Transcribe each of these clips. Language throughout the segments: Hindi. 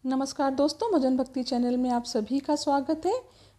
नमस्कार दोस्तों, भजन भक्ति चैनल में आप सभी का स्वागत है।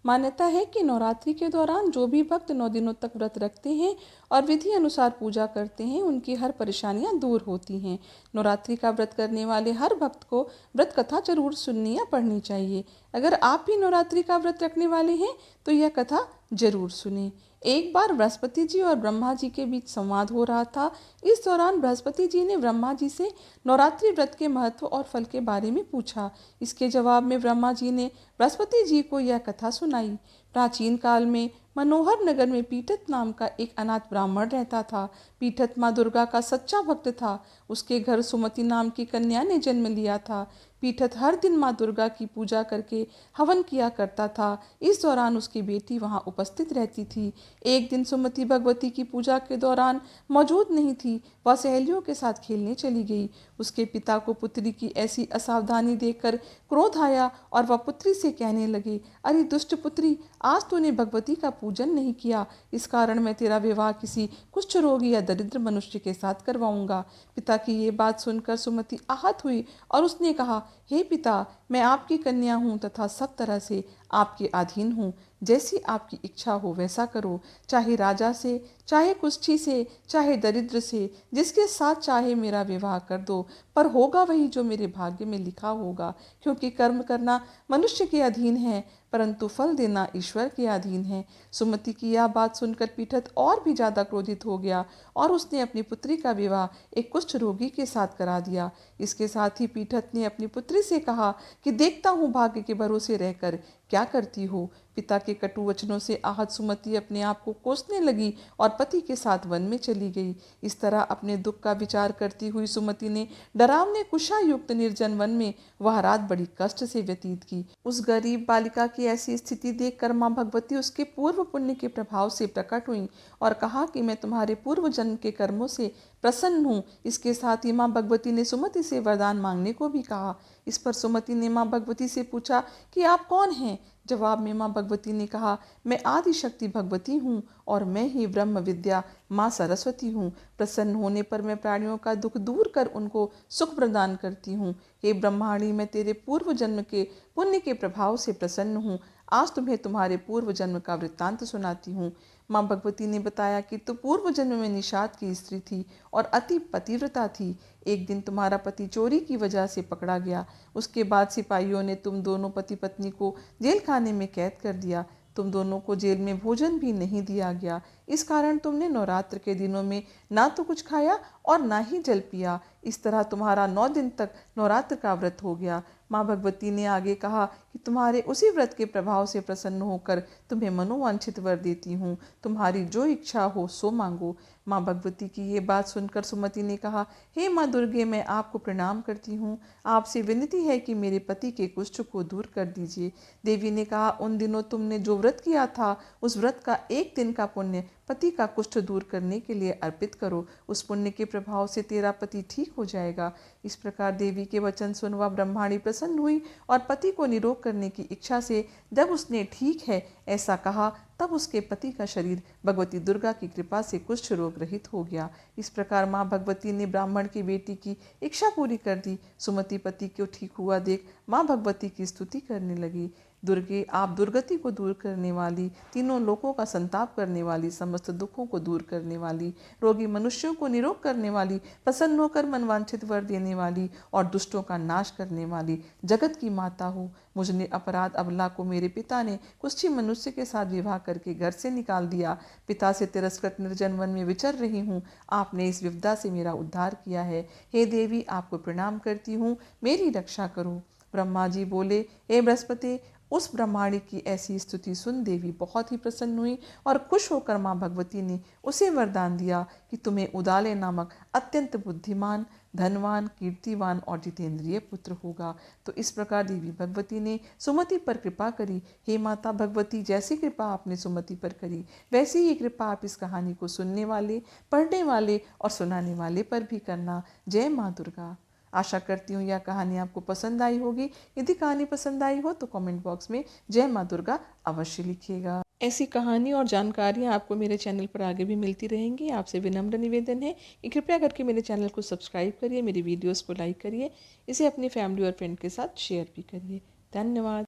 मान्यता है कि नवरात्रि के दौरान जो भी भक्त 9 दिनों तक व्रत रखते हैं और विधि अनुसार पूजा करते हैं, उनकी हर परेशानियां दूर होती हैं। नवरात्रि का व्रत करने वाले हर भक्त को व्रत कथा जरूर सुननी या पढ़नी चाहिए। अगर आप भी नवरात्रि का व्रत रखने वाले हैं तो यह कथा जरूर सुने। एक बार बृहस्पति जी और ब्रह्मा जी के बीच संवाद हो रहा था। इस दौरान बृहस्पति जी ने ब्रह्मा जी से नवरात्रि व्रत के महत्व और फल के बारे में पूछा। इसके जवाब में ब्रह्मा जी ने बृहस्पति जी को यह कथा सुनाई। प्राचीन काल में मनोहर नगर में पीठत नाम का एक अनाथ ब्राह्मण रहता था। पीठत माँ दुर्गा का सच्चा भक्त था। उसके घर सुमति नाम की कन्या ने जन्म लिया था। पीठत हर दिन माँ दुर्गा की पूजा करके हवन किया करता था। इस दौरान उसकी बेटी वहाँ उपस्थित रहती थी। एक दिन सुमति भगवती की पूजा के दौरान मौजूद नहीं थी। वह सहेलियों के साथ खेलने चली गई। उसके पिता को पुत्री की ऐसी असावधानी देखकर क्रोध आया और वह पुत्री से कहने लगे, अरे दुष्ट पुत्री, आज तूने भगवती का पूजन नहीं किया। इस कारण मैं तेरा विवाह किसी कुष्ठ रोगी या दरिद्र मनुष्य के साथ करवाऊंगा। पिता की ये बात सुनकर सुमति आहत हुई और उसने कहा, हे पिता, मैं आपकी कन्या हूँ तथा सब तरह से आपके अधीन हूँ। जैसी आपकी इच्छा हो वैसा करो, चाहे राजा से, चाहे कुष्ठी से, चाहे दरिद्र से, जिसके साथ चाहे मेरा विवाह कर दो, पर होगा वही जो मेरे भाग्य में लिखा होगा। क्योंकि कर्म करना मनुष्य के अधीन है, परंतु फल देना ईश्वर के अधीन है। सुमति की यह बात सुनकर पीठत और भी ज्यादा क्रोधित हो गया और उसने अपनी पुत्री का विवाह एक कुष्ठ रोगी के साथ करा दिया। इसके साथ ही पीठत ने अपनी पुत्री से कहा कि देखता हूँ भाग्य के भरोसे रहकर क्या करती हो। पिता के कटु वचनों से आहत सुमति अपने आप को कोसने लगी और पति के साथ वन में चली गई। इस तरह अपने दुख का विचार करती हुई सुमति ने डरावने कुशा युक्त निर्जन वन में वह रात बड़ी कष्ट से व्यतीत की। उस गरीब बालिका की ऐसी स्थिति देखकर माँ भगवती उसके पूर्व पुण्य के प्रभाव से प्रकट हुई और कहा कि मैं तुम्हारे पूर्व जन्म के कर्मों से प्रसन्न हूँ। इसके साथ ही माँ भगवती ने सुमति से वरदान मांगने को भी कहा। इस पर सुमति ने माँ भगवती से पूछा कि आप कौन हैं। जवाब में माँ भगवती ने कहा, मैं आदि शक्ति भगवती हूँ और मैं ही ब्रह्म विद्या माँ सरस्वती हूँ। प्रसन्न होने पर मैं प्राणियों का दुख दूर कर उनको सुख प्रदान करती हूँ। हे ब्रह्माणी, मैं तेरे पूर्व जन्म के पुण्य के प्रभाव से प्रसन्न हूँ। आज तुम्हें तुम्हारे पूर्व जन्म का वृत्तांत सुनाती हूँ। माँ भगवती ने बताया कि तू पूर्व जन्म में निषाद की स्त्री थी और अति पतिव्रता थी। एक दिन तुम्हारा पति चोरी की वजह से पकड़ा गया। उसके बाद सिपाहियों ने तुम दोनों पति पत्नी को जेल खाने में कैद कर दिया। तुम दोनों को जेल में भोजन भी नहीं दिया गया। इस कारण तुमने नवरात्र के दिनों में ना तो कुछ खाया और ना ही जल पिया। इस तरह तुम्हारा 9 दिन तक नवरात्र का व्रत हो गया। माँ भगवती ने आगे कहा कि तुम्हारे उसी व्रत के प्रभाव से प्रसन्न होकर तुम्हें मनोवांछित वर देती हूँ। तुम्हारी जो इच्छा हो सो मांगो। माँ भगवती की ये बात सुनकर सुमति ने कहा, हे माँ दुर्गे, मैं आपको प्रणाम करती हूँ। आपसे विनती है कि मेरे पति के कुष्ठ को दूर कर दीजिए। देवी ने कहा, उन दिनों तुमने जो व्रत किया था, उस व्रत का एक दिन का पुण्य पति का कुष्ठ दूर करने के लिए अर्पित करो। उस पुण्य के प्रभाव से तेरा पति ठीक हो जाएगा। इस प्रकार देवी के वचन सुन वह ब्रह्माणी प्रसन्न हुई और पति को निरोग करने की इच्छा से जब उसने ठीक है ऐसा कहा, तब उसके पति का शरीर भगवती दुर्गा की कृपा से कुष्ठ रोग रहित हो गया। इस प्रकार माँ भगवती ने ब्राह्मण की बेटी की इच्छा पूरी कर दी। सुमति पति को ठीक हुआ देख माँ भगवती की स्तुति करने लगी। दुर्गे, आप दुर्गति को दूर करने वाली, तीनों लोकों का संताप करने वाली, समस्त दुखों को दूर करने वाली, रोगी मनुष्यों को निरोग करने वाली, प्रसन्न होकर मनवांछित वर देने वाली और दुष्टों का नाश करने वाली जगत की माता हो। मुझने अपराध अबला को मेरे पिता ने कुष्ठी मनुष्य के साथ विवाह करके घर से निकाल दिया। पिता से तिरस्कृत निर्जन वन में विचर रही हूँ। आपने इस विपदा से मेरा उद्धार किया है। हे देवी, आपको प्रणाम करती हूँ, मेरी रक्षा करो। ब्रह्मा जी बोले, हे बृहस्पति, उस ब्रह्माणी की ऐसी स्तुति सुन देवी बहुत ही प्रसन्न हुई और खुश होकर माँ भगवती ने उसे वरदान दिया कि तुम्हें उदाले नामक अत्यंत बुद्धिमान, धनवान, कीर्तिवान और जितेंद्रिय पुत्र होगा। तो इस प्रकार देवी भगवती ने सुमति पर कृपा करी। हे माता भगवती, जैसी कृपा आपने सुमति पर करी, वैसी ही कृपा आप इस कहानी को सुनने वाले, पढ़ने वाले और सुनाने वाले पर भी करना। जय माँ दुर्गा। आशा करती हूँ यह कहानी आपको पसंद आई होगी। यदि कहानी पसंद आई हो तो कमेंट बॉक्स में जय माँ दुर्गा अवश्य लिखिएगा। ऐसी कहानी और जानकारियाँ आपको मेरे चैनल पर आगे भी मिलती रहेंगी। आपसे विनम्र निवेदन है कि कृपया करके मेरे चैनल को सब्सक्राइब करिए, मेरी वीडियोस को लाइक करिए, इसे अपनी फैमिली और फ्रेंड के साथ शेयर भी करिए। धन्यवाद।